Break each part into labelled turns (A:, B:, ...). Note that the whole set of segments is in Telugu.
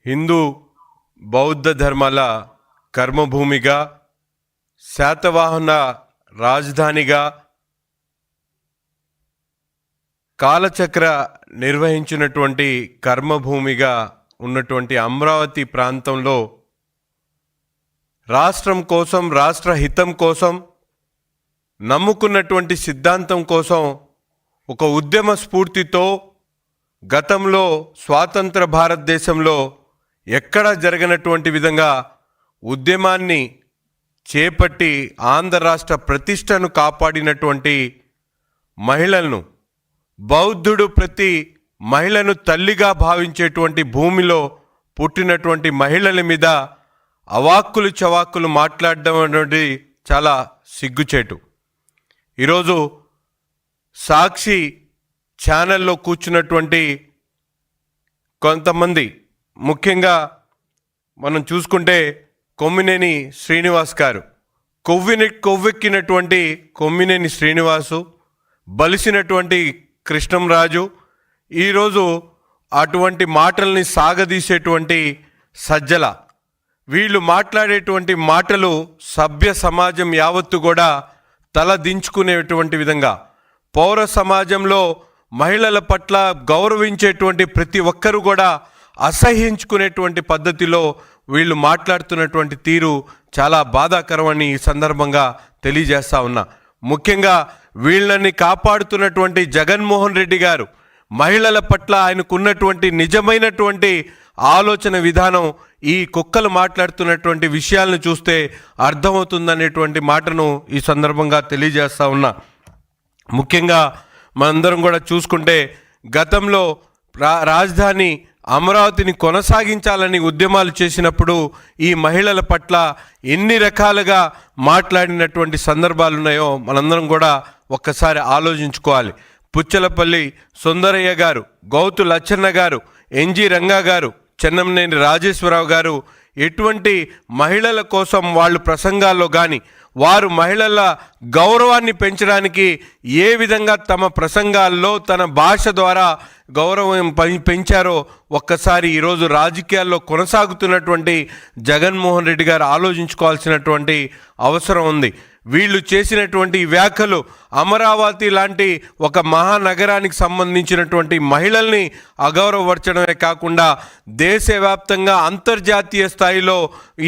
A: హిందూ బౌద్ధ ధర్మాల కర్మభూమిగా, శాతవాహన రాజధానిగా, కాలచక్ర నిర్వహించినటువంటి కర్మభూమిగా ఉన్నటువంటి అమరావతి ప్రాంతంలో రాష్ట్రం కోసం, రాష్ట్ర హితం కోసం, నమ్ముకున్నటువంటి సిద్ధాంతం కోసం ఒక ఉద్యమ స్ఫూర్తితో గతంలో స్వాతంత్ర భారతదేశంలో ఎక్కడా జరగనటువంటి విధంగా ఉద్యమాన్ని చేపట్టి ఆంధ్ర రాష్ట్ర ప్రతిష్టను కాపాడినటువంటి మహిళలను, బౌద్ధుడు ప్రతి మహిళను తల్లిగా భావించేటువంటి భూమిలో పుట్టినటువంటి మహిళల మీద అవాక్కులు చవాక్కులు మాట్లాడడం అనేది చాలా సిగ్గుచేటు. ఈరోజు సాక్షి ఛానల్లో కూర్చున్నటువంటి కొంతమంది, ముఖ్యంగా మనం చూసుకుంటే కొమ్మినేని శ్రీనివాస్ గారు, కొవ్వెక్కినటువంటి కొమ్మినేని శ్రీనివాసు, బలిసినటువంటి కృష్ణంరాజు, ఈరోజు అటువంటి మాటల్ని సాగదీసేటువంటి సజ్జల, వీళ్ళు మాట్లాడేటువంటి మాటలు సభ్య సమాజం యావత్తు కూడా తల దించుకునేటువంటి విధంగా, పౌర సమాజంలో మహిళల పట్ల గౌరవించేటువంటి ప్రతి ఒక్కరూ కూడా అసహ్యించుకునేటువంటి పద్ధతిలో వీళ్ళు మాట్లాడుతున్నటువంటి తీరు చాలా బాధాకరమని ఈ సందర్భంగా తెలియజేస్తా ఉన్నా. ముఖ్యంగా వీళ్ళని కాపాడుతున్నటువంటి జగన్మోహన్ రెడ్డి గారు మహిళల పట్ల ఆయనకున్నటువంటి నిజమైనటువంటి ఆలోచన విధానం ఈ కుక్కలు మాట్లాడుతున్నటువంటి విషయాలను చూస్తే అర్థమవుతుందనేటువంటి మాటను ఈ సందర్భంగా తెలియజేస్తా ఉన్నా. ముఖ్యంగా మనందరం కూడా చూసుకుంటే గతంలో రాజధాని అమరావతిని కొనసాగించాలని ఉద్యమాలు చేసినప్పుడు ఈ మహిళల పట్ల ఎన్ని రకాలుగా మాట్లాడినటువంటి సందర్భాలు ఉన్నాయో మనందరం కూడా ఒక్కసారి ఆలోచించుకోవాలి. పుచ్చలపల్లి సుందరయ్య గారు, గౌతు లచ్చన్న గారు, ఎన్జి రంగా గారు, చెన్నంనేని రాజేశ్వరరావు గారు ఎటువంటి మహిళల కోసం వాళ్ళు ప్రసంగాల్లో కానీ, వారు మహిళల గౌరవాన్ని పెంచడానికి ఏ విధంగా తమ ప్రసంగాల్లో తన భాష ద్వారా గౌరవం పెంచారో ఒక్కసారి ఈరోజు రాజకీయాల్లో కొనసాగుతున్నటువంటి జగన్మోహన్ రెడ్డి గారు ఆలోచించుకోవాల్సినటువంటి అవసరం ఉంది. వీళ్ళు చేసినటువంటి వ్యాఖ్యలు అమరావతి లాంటి ఒక మహానగరానికి సంబంధించినటువంటి మహిళల్ని అగౌరవపరచడమే కాకుండా దేశవ్యాప్తంగా అంతర్జాతీయ స్థాయిలో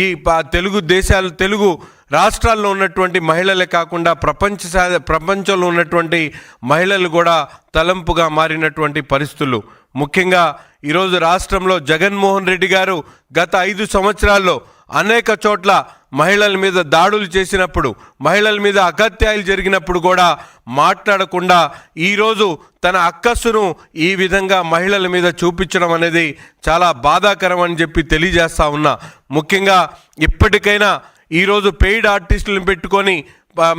A: ఈ తెలుగు రాష్ట్రాల్లో ఉన్నటువంటి మహిళలే కాకుండా ప్రపంచంలో ఉన్నటువంటి మహిళలు కూడా తలంపుగా మారినటువంటి పరిస్థితులు. ముఖ్యంగా ఈరోజు రాష్ట్రంలో జగన్మోహన్ రెడ్డి గారు గత 5 సంవత్సరాల్లో అనేక చోట్ల మహిళల మీద దాడులు చేసినప్పుడు, మహిళల మీద అగత్యాలు జరిగినప్పుడు కూడా మాట్లాడకుండా ఈరోజు తన అక్కస్సును ఈ విధంగా మహిళల మీద చూపించడం అనేది చాలా బాధాకరం అని చెప్పి తెలియజేస్తా ఉన్నా. ముఖ్యంగా ఇప్పటికైనా ఈరోజు పెయిడ్ ఆర్టిస్టులను పెట్టుకొని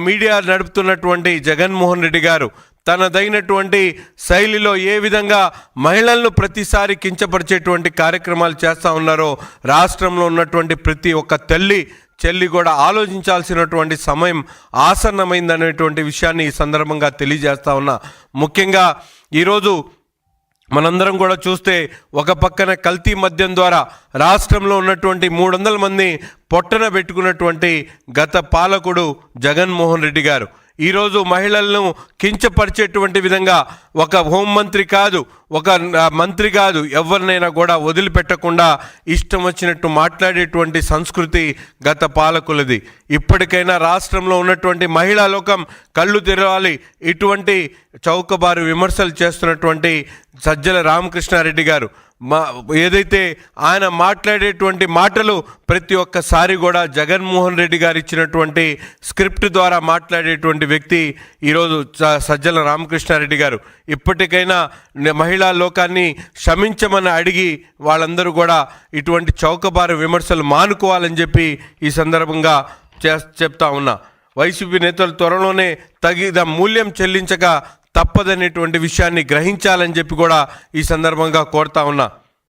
A: మీడియా నడుపుతున్నటువంటి జగన్మోహన్ రెడ్డి గారు తనదైనటువంటి శైలిలో ఏ విధంగా మహిళలను ప్రతిసారి కించపరిచేటువంటి కార్యక్రమాలు చేస్తూ ఉన్నారో రాష్ట్రంలో ఉన్నటువంటి ప్రతి ఒక్క చెల్లి కూడా ఆలోచించాల్సినటువంటి సమయం ఆసన్నమైందనేటువంటి విషయాన్ని ఈ సందర్భంగా తెలియజేస్తా ఉన్నా. ముఖ్యంగా ఈరోజు మనందరం కూడా చూస్తే ఒక పక్కన కల్తీ మద్యం ద్వారా రాష్ట్రంలో ఉన్నటువంటి 300 మంది పొట్టన పెట్టుకున్నటువంటి గత పాలకుడు జగన్మోహన్ రెడ్డి గారు ఈరోజు మహిళలను కించపరిచేటువంటి విధంగా ఒక హోంమంత్రి కాదు, ఒక మంత్రి కాదు, ఎవరినైనా కూడా వదిలిపెట్టకుండా ఇష్టం వచ్చినట్టు మాట్లాడేటువంటి సంస్కృతి గత పాలకులది. ఇప్పటికైనా రాష్ట్రంలో ఉన్నటువంటి మహిళా లోకం కళ్ళు తెరవాలి. ఇటువంటి చౌకబారు విమర్శలు చేస్తున్నటువంటి సజ్జల రామకృష్ణారెడ్డి గారు ఏదైతే ఆయన మాట్లాడేటువంటి మాటలు ప్రతి ఒక్కసారి కూడా జగన్మోహన్ రెడ్డి గారు ఇచ్చినటువంటి స్క్రిప్ట్ ద్వారా మాట్లాడేటువంటి వ్యక్తి ఈరోజు సజ్జల రామకృష్ణారెడ్డి గారు. ఇప్పటికైనా మహిళా లోకాన్ని క్షమించమని అడిగి వాళ్ళందరూ కూడా ఇటువంటి చౌకబారు విమర్శలు మానుకోవాలని చెప్పి ఈ సందర్భంగా చెప్తా ఉన్నా. వైసీపీ నేతలు త్వరలోనే తగిన మూల్యం చెల్లించక తప్పదనేటువంటి విషయాన్ని గ్రహించాలని చెప్పి కూడా ఈ సందర్భంగా కోరుతా ఉన్నా.